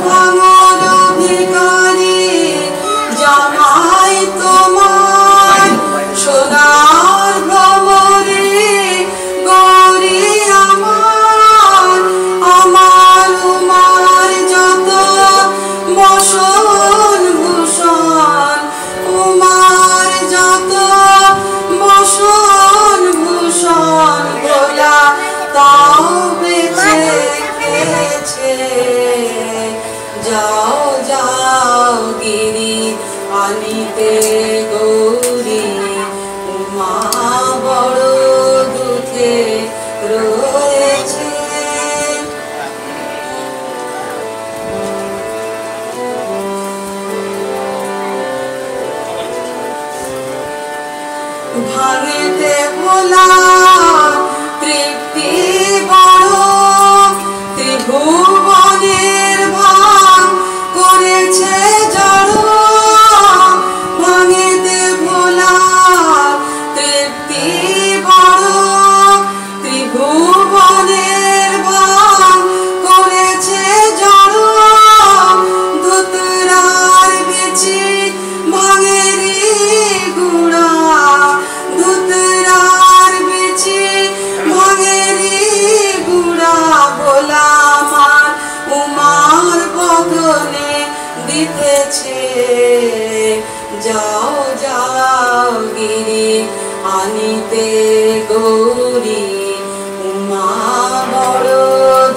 ভাঙর ভিখারি জামাই তোমার, সোনার ভ্রমরে গৌরী আমার। আমার উমার যত বসন ভূষণ, উমার যত বসন ভূষণ, গোলা তাও বেঁচে গেছে। যাও যাও গিরি আনিতে গৌরী, উমা বড় দুঃখে রয়েছে। ভাঙেতে ভোলা তৃপ্তি বড়, ত্রিভুবনের ভাঙ করেছে জড়। ভাঙেতে ভোলা তৃপ্তি বড়, ত্রিভুবনের ভাঙ করেছে জড়। ধুতরার বেচি ভাঙেরি গুড়া, ধুতরার বেচি ভাঙেরি গুড়া। গোলা আমার উমার বদনে দিতেছে। যাও যাও গিরি আনিতে গৌরী, উমা বড়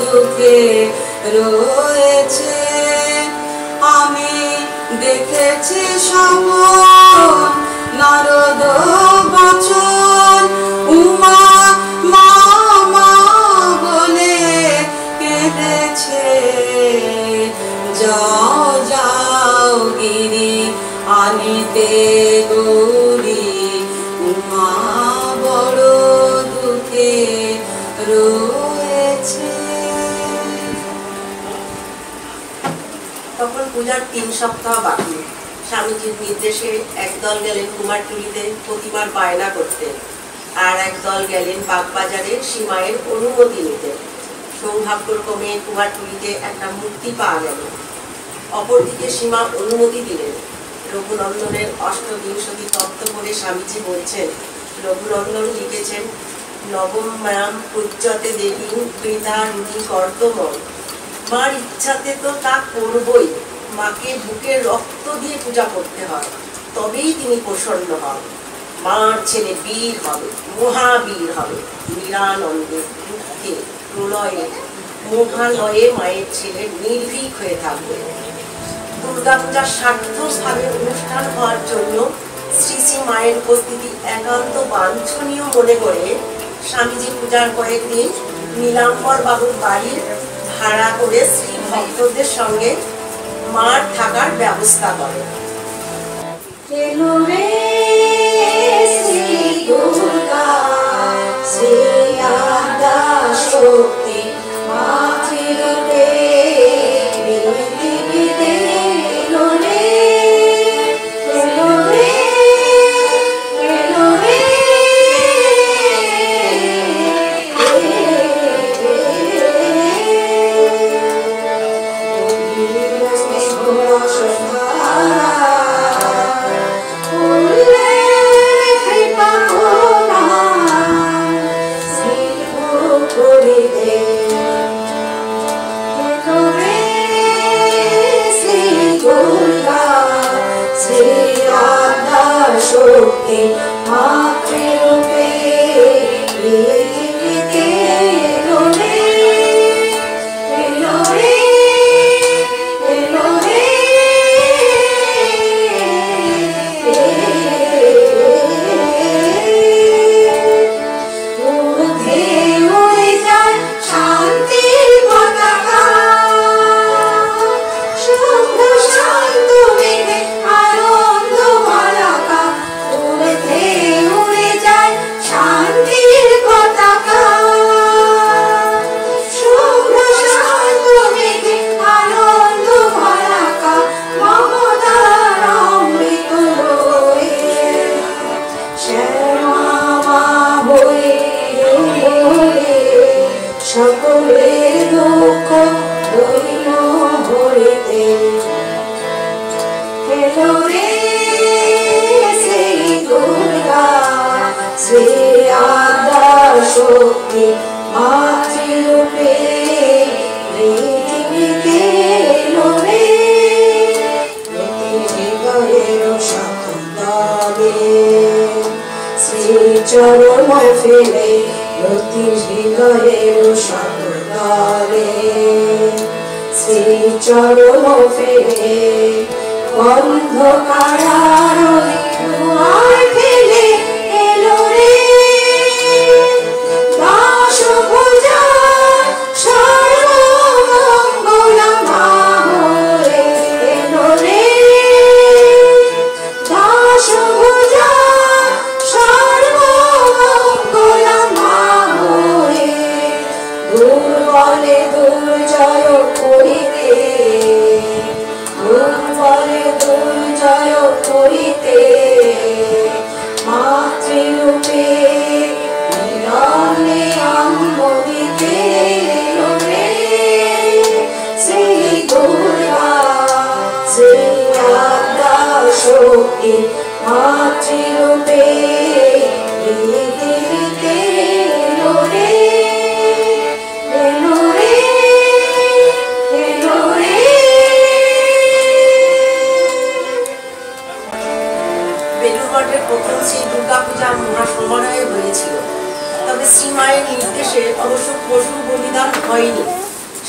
দুঃখে রয়েছে। আমি দেখেছি সকল নারদ বচন, উমা মা মা বলে কেঁদে আনিতে গৌরী উমা বড় দুঃখে রয়েছে। তখন পূজার 3 সপ্তাহ বাকি। স্বামীজির নির্দেশে একদল গেলেন কুমারটুলিতে প্রতিমার বায়না করতে, আর একদল গেলেন বাগবাজারে সীমায়ের অনুমতি নিতে। সৌভাগ্যক্রমে কুমারটুলিতে একটা মূর্তি পাওয়া গেল। অপরদিকে সীমা অনুমতি দিলেন। রঘুনন্দনের অষ্টবিংশতি তত্ত্ব পড়ে স্বামীজি বলছেন, রঘুনন্দন লিখেছেন, নবম ম্যাম পূজ্যতে দেবী বৃথা রুটি কর্তমন। মার ইচ্ছাতে তো তা করবই, মাকে বুকের রক্ত দিয়ে পূজা করতে হয়, তবেই তিনি প্রসন্ন হন। মার ছেলে বীর হবে, মহাবীর হবে, নিরানন্দে দুঃখে প্রলয়ে মহালয়ে মায়ের ছেলে নির্ভীক হয়ে থাকবে। দুর্গাপূজার সার্থকভাবে অনুষ্ঠান হওয়ার জন্য শ্রী শ্রী মায়ের উপস্থিতি একান্ত বাঞ্ছনীয় মনে করে স্বামীজি পূজার কয়েকদিন নীলাম্বর বাবুর বাড়ি ভাড়া করে শ্রী ভক্তদের সঙ্গে মার থাকার ব্যবস্থা করেন।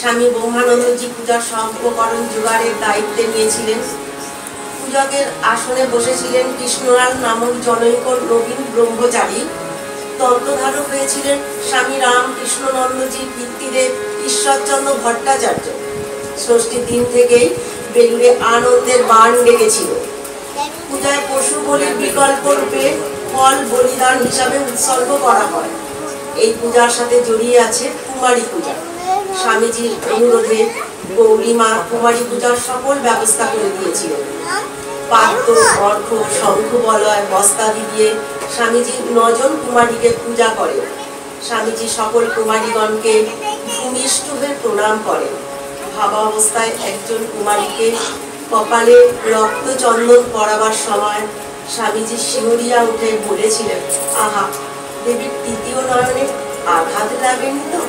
স্বামী ব্রহ্মানন্দজি পূজার সর্বোপকরণ জোগাড়ের দায়িত্বে নিয়েছিলেন। পূজকের আসনে বসেছিলেন কৃষ্ণলাল নামক জনৈক নবীন ব্রহ্মচারী। তন্ত্রধারক হয়েছিলেন স্বামী রামকৃষ্ণনন্দজির পিতৃদেব ঈশ্বরচন্দ্র ভট্টাচার্য। ষষ্ঠীর দিন থেকেই বেলুড়ে আনন্দের বান ডেকেছিল। পূজায় পশু বলির বিকল্প রূপে ফল বলিদান হিসাবে উৎসর্গ করা হয়। এই পূজার সাথে জড়িয়ে আছে কুমারী পূজা। স্বামীজির অনুরোধে গৌরীমা কুমারী পূজার সকল ব্যবস্থা করে দিয়েছিলেন। পাত্র, অর্ঘ, শঙ্খ, বলয়, বস্তাদি দিয়ে স্বামীজি 9 জন কুমারীকে পূজা করেন। স্বামীজি সকল কুমারীগণকে ভূমিষ্ঠ হয়ে প্রণাম করেন। ভাবাবস্থায় একজন কুমারীকে কপালে রক্ত চন্দন পরাবার সময় স্বামীজি শিহরিয়া উঠে বলেছিলেন, আহা, দেবীর তৃতীয় নয়নে আঘাত লাগেনি তো?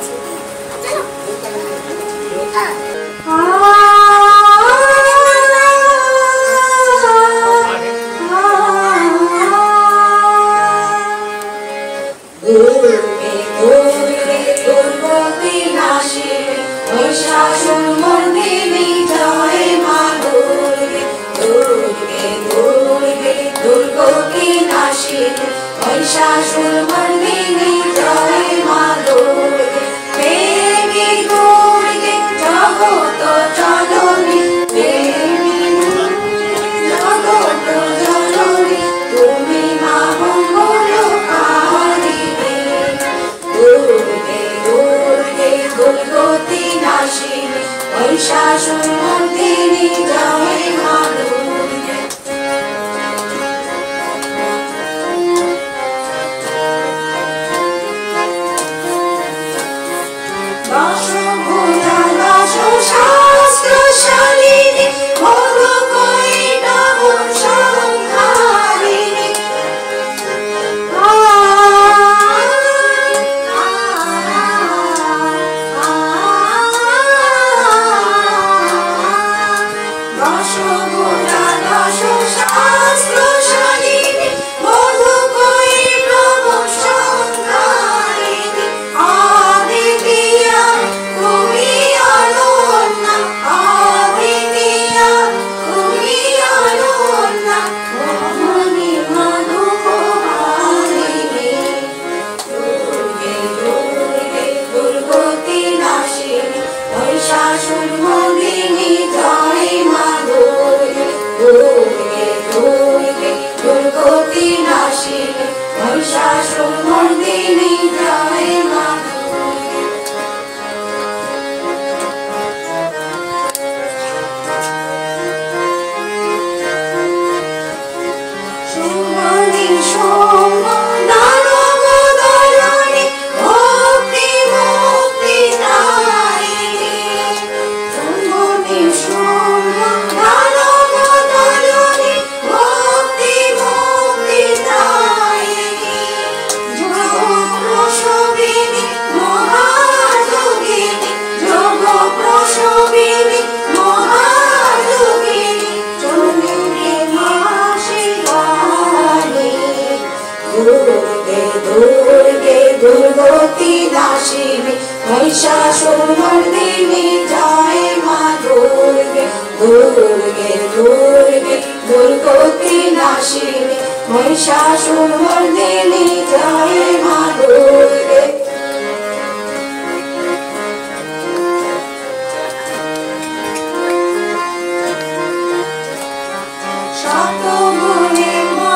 Tamo gune ma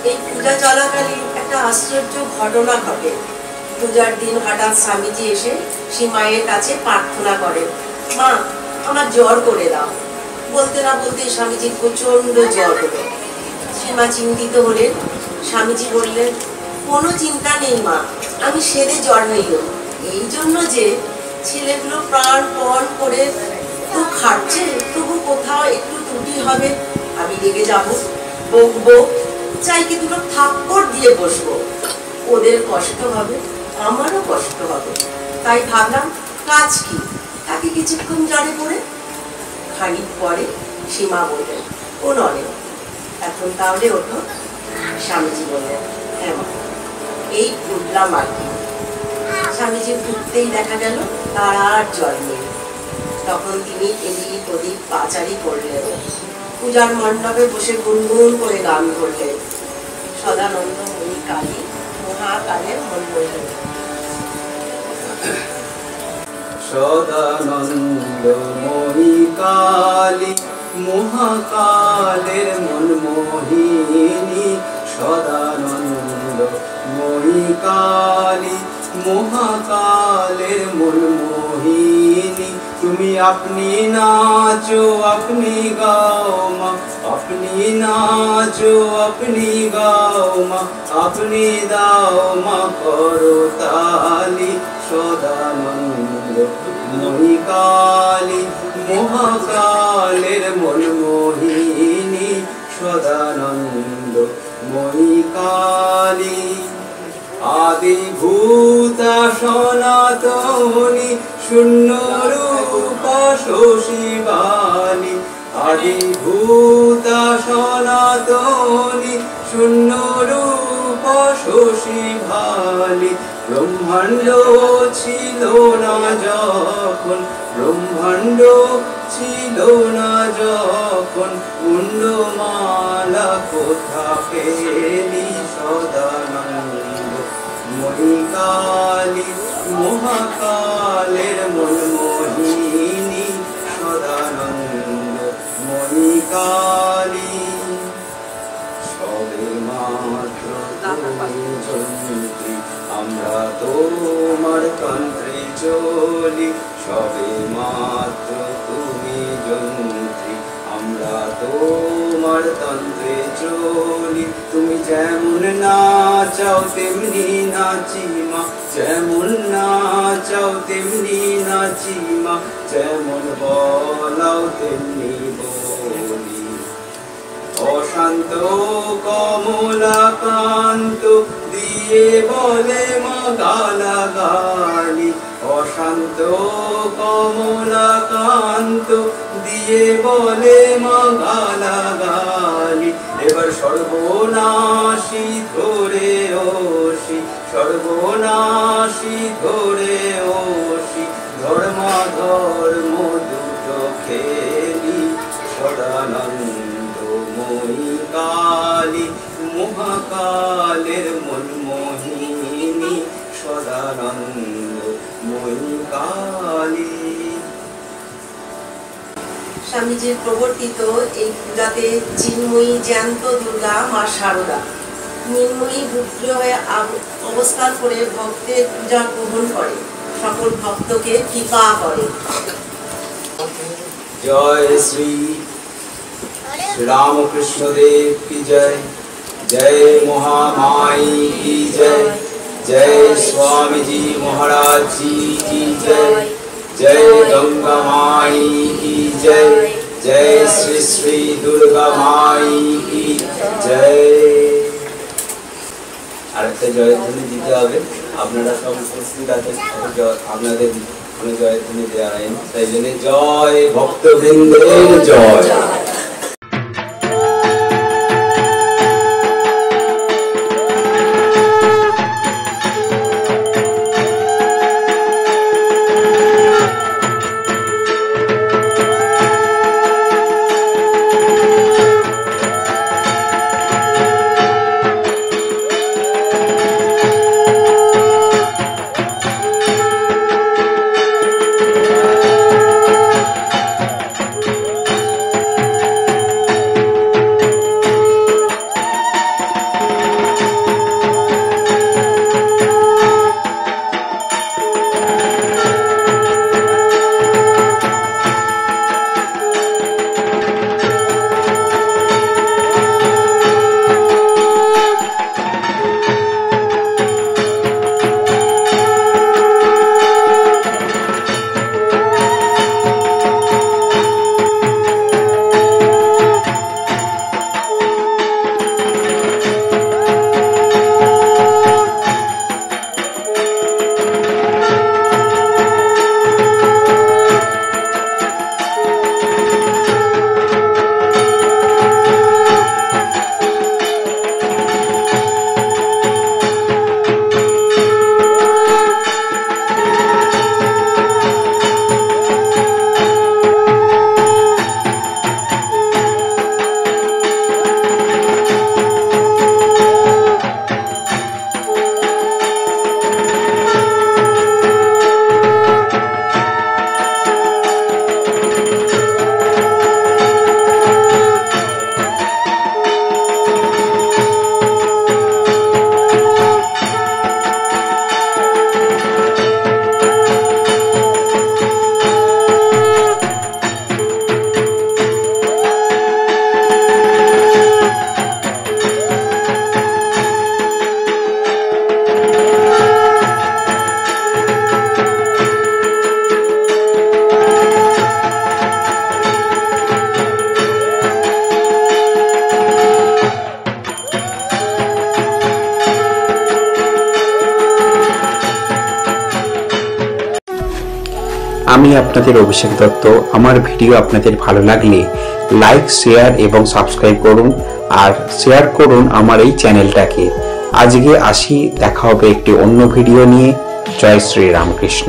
এই পূজা চলাকালীন একটা আশ্চর্য ঘটনা ঘটে। পূজার দিন হঠাৎ স্বামীজি এসে সীমায়ের কাছে প্রার্থনা করেন, মা আমার জ্বর করে দাও। বলতে না বলতে স্বামীজির প্রচন্ড জ্বর হলো। সীমা চিন্তিত হলেন। স্বামীজি বললেন, কোনো চিন্তা নেই মা, আমি সেরে জ্বর হইল, এই জন্য যে ছেলেগুলো প্রাণপণ করে তো খাচ্ছে, তবু কোথাও একটু ত্রুটি হবে, আমি রেগে যাবো, বকবো, চাই কি দুটো থাপ্পড় দিয়ে বসবো, ওদের কষ্ট হবে, আমারও কষ্ট হবে। তাই ভাবলাম কাজ কি, তাকে কিছুক্ষণ জ্বরে পড়ে। খানিক পরে সীমা বললেন, ও নরে, এখন তাহলে ওঠো। স্বামীজি বললেন, হ্যাঁ মা, এই উঠলাম আর কি। স্বামীজি উঠতেই দেখা গেল তার আর জ্বর নেই। তখন তিনি এদিক ওদিক পাচারি করলেন, পূজার মণ্ডপে বসে গুনগুন করে গান করলেন, সদানন্দ মণি কালী মহাকালের মন্ডল। সদানন্দ মণি কালী মহাকালের মনমোহিনী, সদানন্দ মণি কালী মহাকালের মনমোহিনী। তুমি আপনি নাচো আপনি গাও মা, আপনি নাচো আপনি গাও মা, আপনি দাও মা করতালি। সদানন্দ মণি কালী মহাকালের মনমোহিনী, সদানন্দ মণি কালী। আদিভূতা সনাতনী শূন্য রূপা শশীবালী, আদিভূতা সনাতনী শূন্য রূপা শশীবালী। ব্রহ্মাণ্ড ছিল না যখন, ব্রহ্মাণ্ড ছিল না যখন, মুন্ডমালা কোথা পেলি। সদানন্দ মণি কালী মহাকালের মনমোহিনী, সদানন্দ মণি কালী। সবে মাত্র তুমি আমরা তোমার তন্ত্রে চলি, সবে মাত্র তুমি যন্ত্রী আমরা তোমার তন্ত্রে চলি। তুমি যেমন নাচাও তেমনি নাচি মা, যেমন নাচাও তেমনি নাচি মা, যেমন বলাও তেমনি বলি। অশান্ত কমলাকান্ত দিয়ে বলে মা গালাগালি, অশান্ত কমলাকান্ত দিয়ে বলে মা গালাগালি। এবার সর্বনাশী ধরে ওষি, সর্বনাশী ধরে ওষি, ধর্মাধর্ম দুটো খেলি। সদানন্দ মণি কালী মহাকালের মনমোহিনী, সদানন্দ মণি কালী। স্বামীজির প্রবর্তিত এই পূজাতে চিন্ময়ী জ্যান্ত দুর্গা মা শারদা নির্ময়ী রুদ্র হয়ে অবস্থান করে ভক্তের পূজা গ্রহণ করে, সকল ভক্তকে কৃপা করে। জয় শ্রী रामकृष्ण देव की जय, जय महामाई की जय, जय स्वामी जी महाराज जी की जय, जय गंगा माई की जय, जय श्री श्री दुर्गा माई की जय। আরেকটা জয়ধ্বনি দিতে হবে, আপনারা সব উপস্থিত আছেন, আপনাদের কোনো জয়ধ্বনি দেওয়া হয়নি, তাই জন্য জয় ভক্তবৃন্দের জয়। আমি আপনাদের অভিষেক দত্ত। আমার ভিডিও আপনাদের ভালো লাগলে লাইক, শেয়ার এবং সাবস্ক্রাইব করুন আর শেয়ার করুন আমার এই চ্যানেলটাকে। আজকে আসি, দেখা হবে একটি অন্য ভিডিও নিয়ে। জয় শ্রী রামকৃষ্ণ।